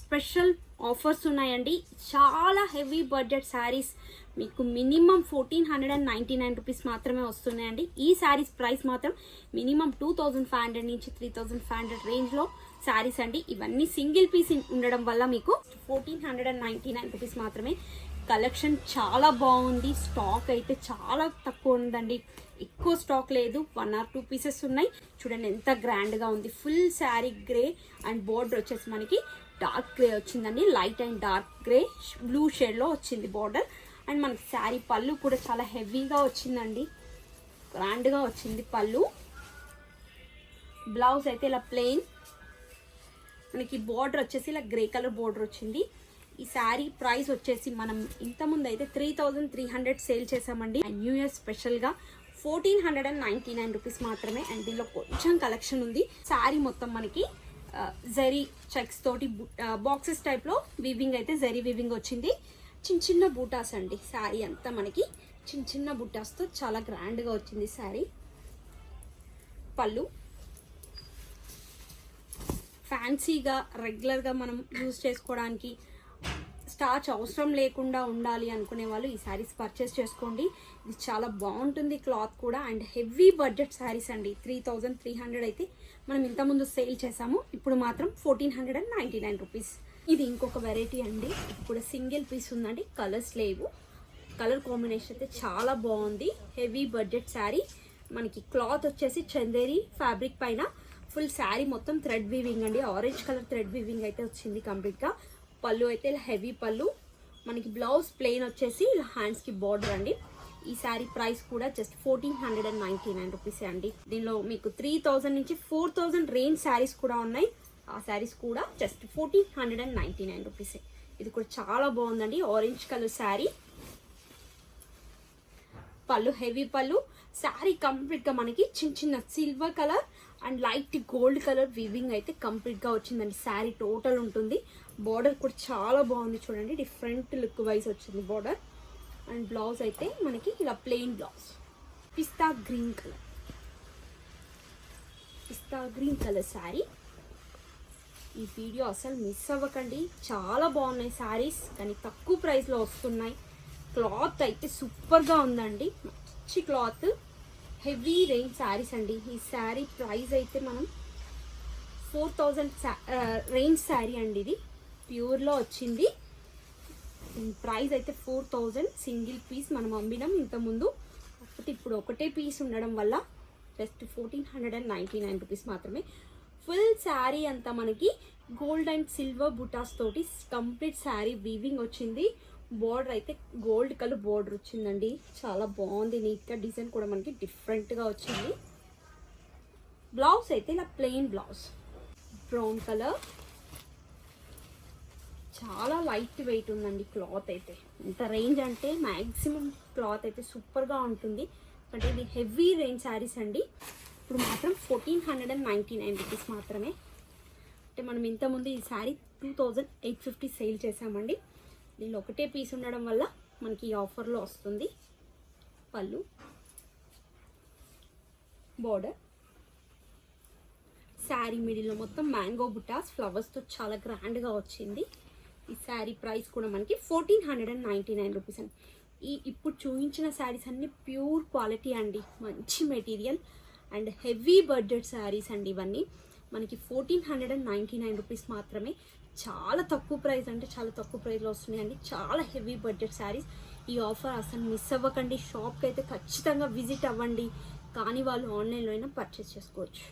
Special offers ఉన్నాయండి. చాలా heavy budget saris మీకు మినిమం 1499 రూపీస్ మాత్రమే వస్తున్నాయండి. ఈ శారీస్ ప్రైస్ మాత్రం మినిమం 2500 నుంచి 3500 రేంజ్లో శారీస్ అండి. ఇవన్నీ సింగిల్ పీస్ ఉండడం వల్ల మీకు 1499 రూపీస్ మాత్రమే. కలెక్షన్ చాలా బాగుంది. స్టాక్ అయితే చాలా తక్కువ ఉందండి, ఎక్కువ స్టాక్ లేదు. 1 or 2 పీసెస్ ఉన్నాయి. చూడండి ఎంత గ్రాండ్గా ఉంది. Full sari grey and border వచ్చేసి మనకి డార్క్ గ్రే వచ్చిందండి. Light and dark grey blue షేడ్లో వచ్చింది బోర్డర్. అండ్ మనకి శారీ పళ్ళు కూడా చాలా హెవీగా వచ్చిందండి, గ్రాండ్గా వచ్చింది పళ్ళు. బ్లౌజ్ అయితే ఇలా ప్లెయిన్, మనకి బోర్డర్ వచ్చేసి ఇలా గ్రే కలర్ బోర్డర్ వచ్చింది. ఈ శారీ ప్రైస్ వచ్చేసి మనం ఇంతకుముందు అయితే 3300 సేల్ చేసామండి. అండ్ న్యూ ఇయర్ స్పెషల్గా 1499 రూపీస్ మాత్రమే. అండ్ దీనిలో కొంచెం కలెక్షన్ ఉంది. శారీ మొత్తం మనకి జరీ చెక్స్ తోటి బాక్సెస్ టైప్లో వీవింగ్ అయితే జరీ వీవింగ్ వచ్చింది. చిన్న చిన్న బూటాస్ అండి. శారీ అంతా మనకి చిన్న చిన్న బూటాస్తో చాలా గ్రాండ్గా వచ్చింది శారీ. పళ్ళు ఫ్యాన్సీగా రెగ్యులర్గా మనం యూజ్ చేసుకోవడానికి స్టార్చ్ అవసరం లేకుండా ఉండాలి అనుకునే వాళ్ళు ఈ శారీస్ పర్చేస్ చేసుకోండి. ఇది చాలా బాగుంటుంది క్లాత్ కూడా. అండ్ హెవీ బడ్జెట్ శారీస్ అండి. 3300 అయితే మనం ఇంతకుముందు సేల్ చేసాము. ఇప్పుడు మాత్రం 1499 రూపీస్. ఇది ఇంకొక వెరైటీ అండి. ఇది కూడా సింగిల్ పీస్ ఉందండి, కలర్స్ లేవు. కలర్ కాంబినేషన్ అయితే చాలా బాగుంది. Heavy budget sari. మనకి క్లాత్ వచ్చేసి చందేరి ఫ్యాబ్రిక్ పైన ఫుల్ శారీ మొత్తం థ్రెడ్ వీవింగ్ అండి. ఆరెంజ్ కలర్ థ్రెడ్ వీవింగ్ అయితే వచ్చింది కంప్లీట్గా. పళ్ళు అయితే ఇలా హెవీ పళ్ళు. మనకి బ్లౌజ్ ప్లెయిన్ వచ్చేసి ఇలా హ్యాండ్స్కి బార్డర్ అండి. ఈ శారీ ప్రైస్ కూడా జస్ట్ 1499 రూపీసే అండి. దీనిలో మీకు 3000 నుంచి 4000 రేంజ్ శారీస్ కూడా ఉన్నాయి. ఆ శారీస్ కూడా జస్ట్ 1499 రూపీసే. ఇది కూడా చాలా బాగుందండి. Orange colour sari. పళ్ళు హెవీ పళ్ళు. శారీ కంప్లీట్గా మనకి చిన్న చిన్న silver colour and light gold colour weaving అయితే కంప్లీట్గా వచ్చిందండి. శారీ టోటల్ ఉంటుంది. బార్డర్ కూడా చాలా బాగుంది చూడండి, డిఫరెంట్ లుక్ వైజ్ వచ్చింది బార్డర్. అండ్ బ్లౌజ్ అయితే మనకి ఇలా ప్లెయిన్ బ్లౌజ్. పిస్తా గ్రీన్ కలర్ శారీ. ఈ వీడియో అసలు మిస్ అవ్వకండి. చాలా బాగున్నాయి శారీస్, కానీ తక్కువ ప్రైస్లో వస్తున్నాయి. క్లాత్ అయితే సూపర్గా ఉందండి, మంచి క్లాత్. హెవీ రేంజ్ శారీస్ అండి. ఈ శారీ ప్రైస్ అయితే మనం 4000 రేంజ్ శారీ అండి. ఇది ప్యూర్లో వచ్చింది. ప్రైస్ అయితే 4000. సింగిల్ పీస్ మనం అమ్మినాం ఇంతకుముందు. ఇప్పుడు ఒకటే పీస్ ఉండడం వల్ల జస్ట్ 1499 రూపీస్ మాత్రమే. ఫుల్ శారీ అంతా మనకి గోల్డ్ అండ్ సిల్వర్ బుటాస్ తోటి కంప్లీట్ శారీ వీవింగ్ వచ్చింది. బోర్డర్ అయితే గోల్డ్ కలర్ బోర్డర్ వచ్చిందండి. చాలా బాగుంది, నీట్గా డిజైన్ కూడా మనకి డిఫరెంట్గా వచ్చింది. బ్లౌజ్ అయితే ఇలా ప్లెయిన్ బ్లౌజ్, బ్రౌన్ కలర్. చాలా లైట్ వెయిట్ ఉందండి క్లాత్ అయితే. ఎంత రేంజ్ అంటే మ్యాక్సిమం క్లాత్ అయితే సూపర్గా ఉంటుంది. అంటే ఇది హెవీ రేంజ్ శారీస్ అండి. ఇప్పుడు మాత్రం 1499 రూపీస్ మాత్రమే. అంటే మనం ఇంతకుముందు ఈ శారీ 2850 సేల్ చేసామండి. దీనిలో ఒకటే పీస్ ఉండడం వల్ల మనకి ఈ ఆఫర్లో వస్తుంది. పళ్ళు, బోర్డర్, శారీ మిడిల్లో మొత్తం మ్యాంగో బుటాస్ ఫ్లవర్స్తో చాలా గ్రాండ్గా వచ్చింది. ఈ శారీ ప్రైస్ కూడా మనకి 1499 రూపీస్ అండి. ఇప్పుడు చూపించిన శారీస్ అన్ని ప్యూర్ క్వాలిటీ అండి, మంచి material and heavy budget saris అండి. ఇవన్నీ మనకి 1499 రూపీస్ మాత్రమే. చాలా తక్కువ ప్రైస్, అంటే చాలా తక్కువ ప్రైస్లో వస్తున్నాయండి. చాలా హెవీ బడ్జెట్ శారీస్. ఈ ఆఫర్ అసలు మిస్ అవ్వకండి. షాప్కి అయితే ఖచ్చితంగా విజిట్ అవ్వండి, కానీ వాళ్ళు ఆన్లైన్లో అయినా పర్చేస్ చేసుకోవచ్చు.